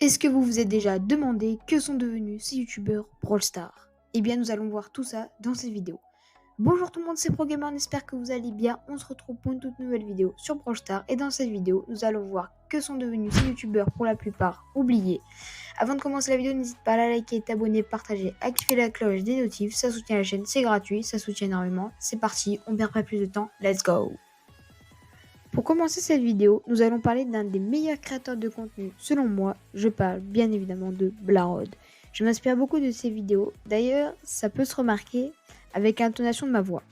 Est-ce que vous vous êtes déjà demandé que sont devenus ces youtubeurs Brawl Stars? Eh bien, nous allons voir tout ça dans cette vidéo. Bonjour tout le monde, c'est ProGamer, on espère que vous allez bien. On se retrouve pour une toute nouvelle vidéo sur Brawl Stars. Et dans cette vidéo, nous allons voir que sont devenus ces youtubeurs pour la plupart oubliés. Avant de commencer la vidéo, n'hésite pas à la liker, t'abonner, partager, activer la cloche des notifs. Ça soutient la chaîne, c'est gratuit, ça soutient énormément. C'est parti, on perd pas plus de temps, let's go! Pour commencer cette vidéo, nous allons parler d'un des meilleurs créateurs de contenu, selon moi. Je parle bien évidemment de Blarod. Je m'inspire beaucoup de ses vidéos, d'ailleurs ça peut se remarquer avec l'intonation de ma voix.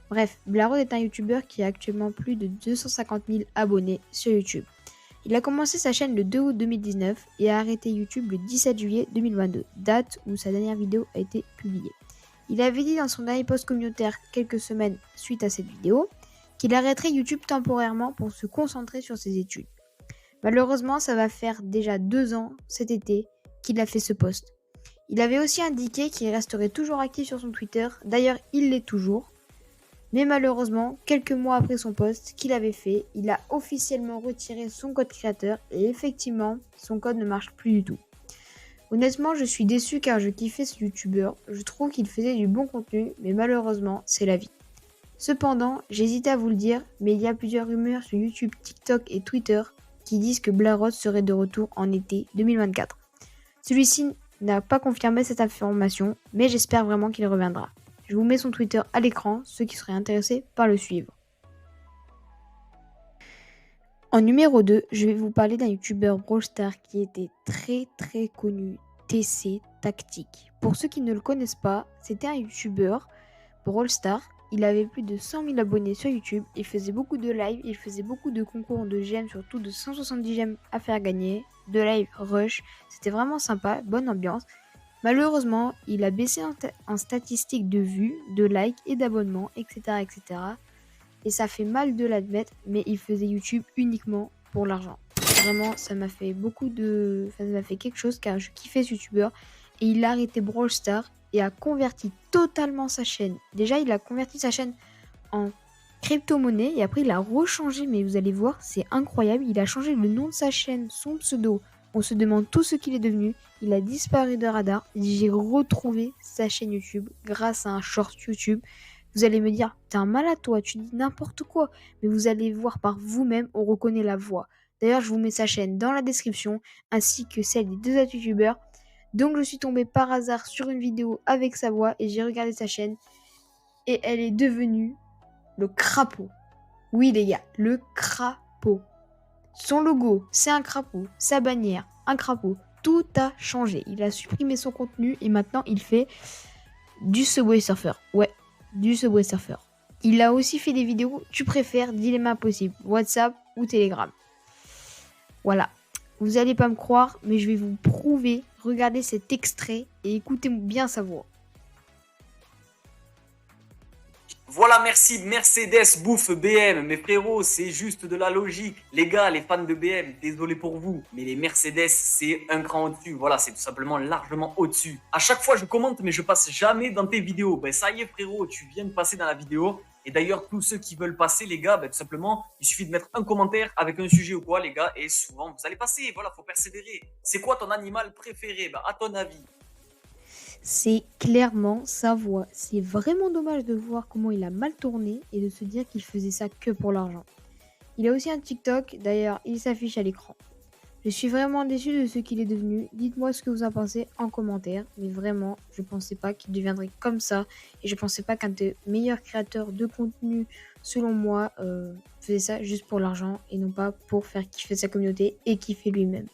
Bref, Blarod est un youtubeur qui a actuellement plus de 250 000 abonnés sur YouTube. Il a commencé sa chaîne le 2 août 2019 et a arrêté YouTube le 17 juillet 2022, date où sa dernière vidéo a été publiée. Il avait dit dans son dernier post communautaire quelques semaines suite à cette vidéo qu'il arrêterait YouTube temporairement pour se concentrer sur ses études. Malheureusement, ça va faire déjà 2 ans cet été qu'il a fait ce post. Il avait aussi indiqué qu'il resterait toujours actif sur son Twitter, d'ailleurs il l'est toujours. Mais malheureusement, quelques mois après son post qu'il avait fait, il a officiellement retiré son code créateur et effectivement, son code ne marche plus du tout. Honnêtement, je suis déçu car je kiffais ce youtubeur, je trouve qu'il faisait du bon contenu, mais malheureusement, c'est la vie. Cependant, j'hésitais à vous le dire, mais il y a plusieurs rumeurs sur YouTube, TikTok et Twitter qui disent que Blarod serait de retour en été 2024. Celui-ci n'a pas confirmé cette information, mais j'espère vraiment qu'il reviendra. Je vous mets son Twitter à l'écran, ceux qui seraient intéressés par le suivre. En numéro 2, je vais vous parler d'un youtubeur Brawl Stars qui était très connu, TC Tactique. Pour ceux qui ne le connaissent pas, c'était un youtubeur Brawl Stars. Il avait plus de 100 000 abonnés sur YouTube, il faisait beaucoup de live, il faisait beaucoup de concours de gemmes, surtout de 170 gemmes à faire gagner, de live rush, c'était vraiment sympa, bonne ambiance. Malheureusement, il a baissé en statistiques de vues, de likes et d'abonnements, etc. Et ça fait mal de l'admettre, mais il faisait YouTube uniquement pour l'argent. Vraiment, ça m'a fait ça m'a fait quelque chose car je kiffais ce youtubeur et il a arrêté Brawl Stars et a converti totalement sa chaîne. Déjà, il a converti sa chaîne en crypto-monnaie et après il a rechangé, mais vous allez voir, c'est incroyable. Il a changé le nom de sa chaîne, son pseudo. On se demande tout ce qu'il est devenu. Il a disparu de radar. J'ai retrouvé sa chaîne YouTube grâce à un short YouTube. Vous allez me dire, t'es un malade toi, tu dis n'importe quoi. Mais vous allez voir par vous-même, on reconnaît la voix. D'ailleurs, je vous mets sa chaîne dans la description, ainsi que celle des deux autres youtubeurs. Donc je suis tombée par hasard sur une vidéo avec sa voix et j'ai regardé sa chaîne. Et elle est devenue le crapaud. Oui les gars, le crapaud. Son logo, c'est un crapaud. Sa bannière, un crapaud. Tout a changé. Il a supprimé son contenu et maintenant il fait du Subway Surfer. Ouais, du Subway Surfer. Il a aussi fait des vidéos, tu préfères, dilemme impossible, WhatsApp ou Telegram. Voilà. Vous allez pas me croire, mais je vais vous prouver. Regardez cet extrait et écoutez bien sa voix. Voilà, merci Mercedes bouffe BM. Mais frérot, c'est juste de la logique. Les gars, les fans de BM, désolé pour vous, mais les Mercedes, c'est un cran au-dessus. Voilà, c'est tout simplement largement au-dessus. À chaque fois, je commente, mais je passe jamais dans tes vidéos. Ben ça y est, frérot, tu viens de passer dans la vidéo. Et d'ailleurs, tous ceux qui veulent passer, les gars, tout simplement, il suffit de mettre un commentaire avec un sujet ou quoi, les gars, et souvent, vous allez passer. Voilà, faut persévérer. C'est quoi ton animal préféré? À ton avis? C'est clairement sa voix. C'est vraiment dommage de voir comment il a mal tourné et de se dire qu'il faisait ça que pour l'argent. Il a aussi un TikTok, d'ailleurs il s'affiche à l'écran. Je suis vraiment déçu de ce qu'il est devenu. Dites-moi ce que vous en pensez en commentaire. Mais vraiment, je pensais pas qu'il deviendrait comme ça. Et je pensais pas qu'un des meilleurs créateurs de contenu, selon moi, faisait ça juste pour l'argent et non pas pour faire kiffer sa communauté et kiffer lui-même.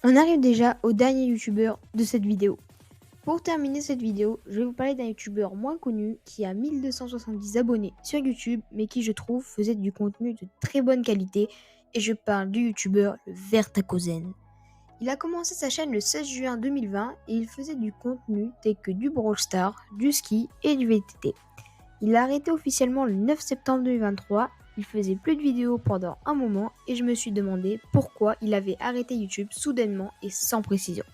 On arrive déjà au dernier youtubeur de cette vidéo. Pour terminer cette vidéo, je vais vous parler d'un youtubeur moins connu qui a 1270 abonnés sur YouTube mais qui je trouve faisait du contenu de très bonne qualité et je parle du youtubeur le Vertakozen. Il a commencé sa chaîne le 16 juin 2020 et il faisait du contenu tel que du Brawl Stars, du ski et du VTT. Il a arrêté officiellement le 9 septembre 2023. Il faisait plus de vidéos pendant un moment et je me suis demandé pourquoi il avait arrêté YouTube soudainement et sans précision.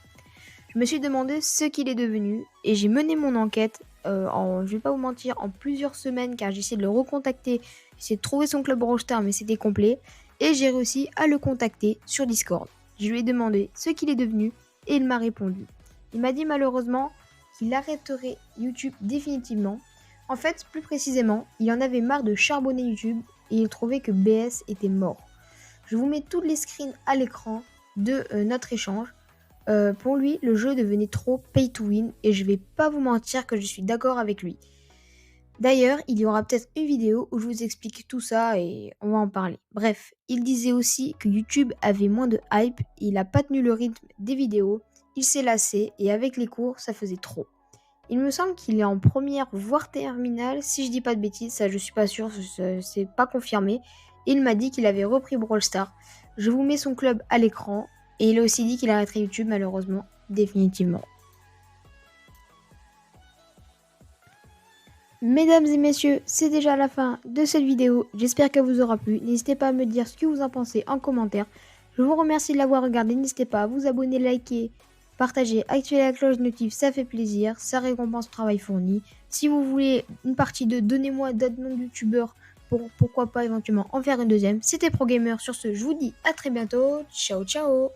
Je me suis demandé ce qu'il est devenu et j'ai mené mon enquête je vais pas vous mentir, en plusieurs semaines car j'ai essayé de le recontacter, j'ai essayé de trouver son club Brawl Stars mais c'était complet. et j'ai réussi à le contacter sur Discord. Je lui ai demandé ce qu'il est devenu et il m'a répondu. Il m'a dit malheureusement qu'il arrêterait YouTube définitivement. En fait, plus précisément, il en avait marre de charbonner YouTube et il trouvait que BS était mort. Je vous mets tous les screens à l'écran de notre échange. Pour lui, le jeu devenait trop pay to win et je vais pas vous mentir que je suis d'accord avec lui. D'ailleurs, il y aura peut-être une vidéo où je vous explique tout ça et on va en parler. Bref, il disait aussi que YouTube avait moins de hype, il n'a pas tenu le rythme des vidéos, il s'est lassé et avec les cours, ça faisait trop. Il me semble qu'il est en première voire terminale, si je dis pas de bêtises, ça je suis pas sûre, c'est pas confirmé. Il m'a dit qu'il avait repris Brawl Stars. Je vous mets son club à l'écran et il a aussi dit qu'il arrêterait YouTube malheureusement, définitivement. Mesdames et messieurs, c'est déjà la fin de cette vidéo. J'espère qu'elle vous aura plu. N'hésitez pas à me dire ce que vous en pensez en commentaire. Je vous remercie de l'avoir regardé. N'hésitez pas à vous abonner, liker, partager, activer la cloche de notif. Ça fait plaisir. Ça récompense le travail fourni. Si vous voulez une partie 2, donnez-moi d'autres noms de youtubeurs pour pourquoi pas éventuellement en faire une deuxième. C'était ProGamer. Sur ce, je vous dis à très bientôt. Ciao, ciao.